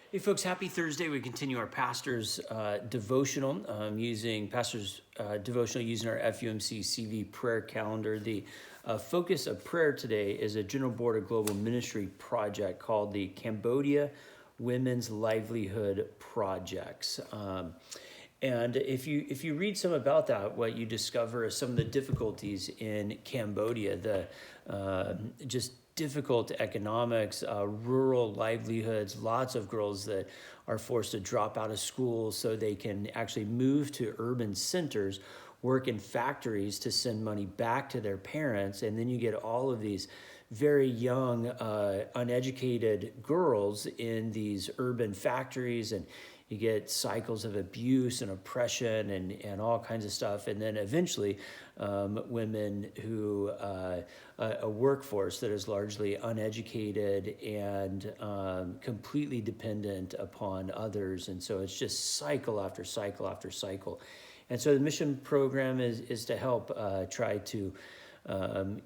Hey folks, happy Thursday. We continue our pastor's devotional using our FUMC CV prayer calendar. The focus of prayer today is a General Board of Global Ministry project called the Cambodia Women's Livelihood Projects. And if you read some about that, what you discover is some of the difficulties in Cambodia, the just difficult economics, rural livelihoods, lots of girls that are forced to drop out of school so they can actually move to urban centers, work in factories to send money back to their parents, and then you get all of these very young, uneducated girls in these urban factories, and you get cycles of abuse and oppression and all kinds of stuff. And then eventually women who, a workforce that is largely uneducated and completely dependent upon others. And so it's just cycle after cycle after cycle. And so the mission program is to help try to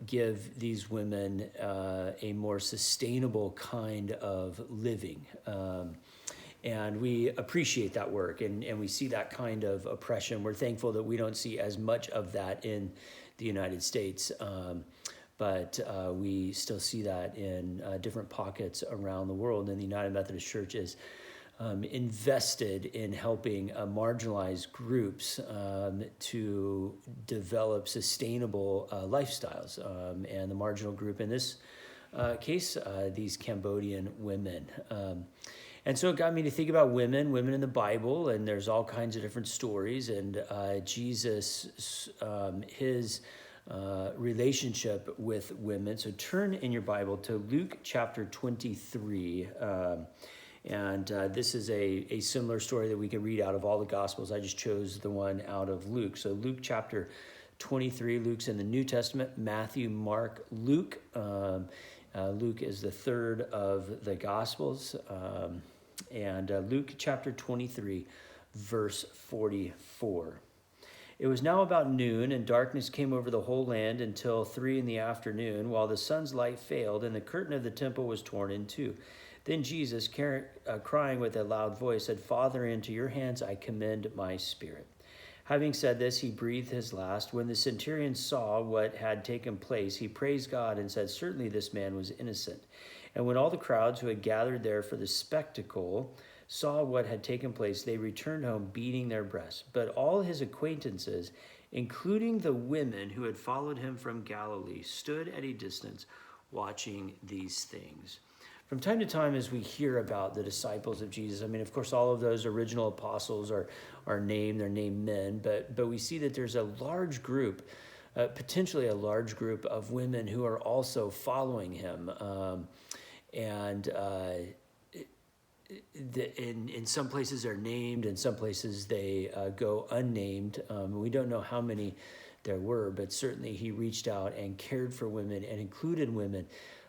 give these women a more sustainable kind of living. And we appreciate that work, and we see that kind of oppression. We're thankful that we don't see as much of that in the United States, but we still see that in different pockets around the world. And the United Methodist Church is invested in helping marginalized groups to develop sustainable lifestyles. And the marginal group in this case, these Cambodian women. And so it got me to think about women in the Bible, and there's all kinds of different stories, and Jesus, his relationship with women. So turn in your Bible to Luke chapter 23, and this is a similar story that we can read out of all the Gospels. I just chose the one out of Luke. So Luke chapter 23, Luke's in the New Testament, Matthew, Mark, Luke. Luke is the third of the Gospels. And Luke chapter 23, verse 44. It was now about noon, and darkness came over the whole land until 3 p.m, while the sun's light failed, and the curtain of the temple was torn in two. Then Jesus, crying with a loud voice, said, "Father, into your hands I commend my spirit." Having said this, he breathed his last. When the centurion saw what had taken place, he praised God and said, "Certainly this man was innocent." And when all the crowds who had gathered there for the spectacle saw what had taken place, they returned home beating their breasts. But all his acquaintances, including the women who had followed him from Galilee, stood at a distance watching these things. From time to time, as we hear about the disciples of Jesus, I mean, of course, all of those original apostles are named, they're named men, but we see that there's a large group, potentially a large group of women who are also following him. In some places they're named, in some places they go unnamed. We don't know how many there were, but certainly he reached out and cared for women and included women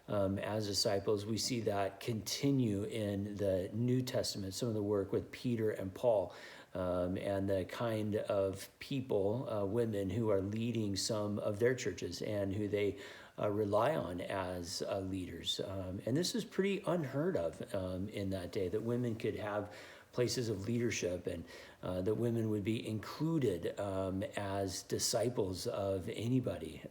as disciples. We see that continue in the New Testament, some of the work with Peter and Paul, and the kind of people, women who are leading some of their churches and who they rely on as leaders. And this is pretty unheard of in that day, that women could have places of leadership, and that women would be included as disciples of anybody.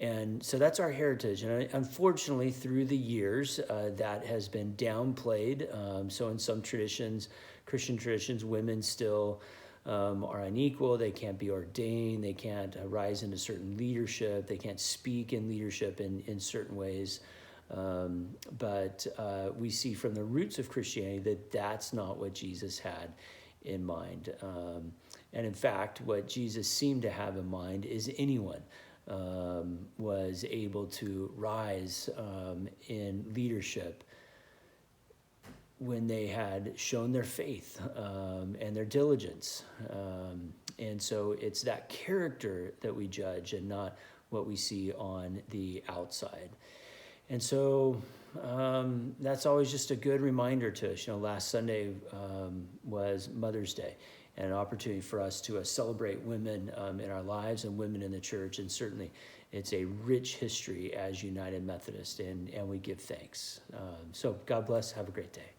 And so that's our heritage. And unfortunately, through the years, that has been downplayed. So in some traditions, Christian traditions, women still are unequal. They can't be ordained. They can't rise into certain leadership. They can't speak in leadership in certain ways. But we see from the roots of Christianity that that's not what Jesus had in mind. And in fact, what Jesus seemed to have in mind is anyone was able to rise in leadership when they had shown their faith and their diligence. And so it's that character that we judge and not what we see on the outside. And so that's always just a good reminder to us. Last Sunday was Mother's Day, and an opportunity for us to celebrate women in our lives and women in the church. And certainly it's a rich history as United Methodist, and we give thanks. So God bless. Have a great day.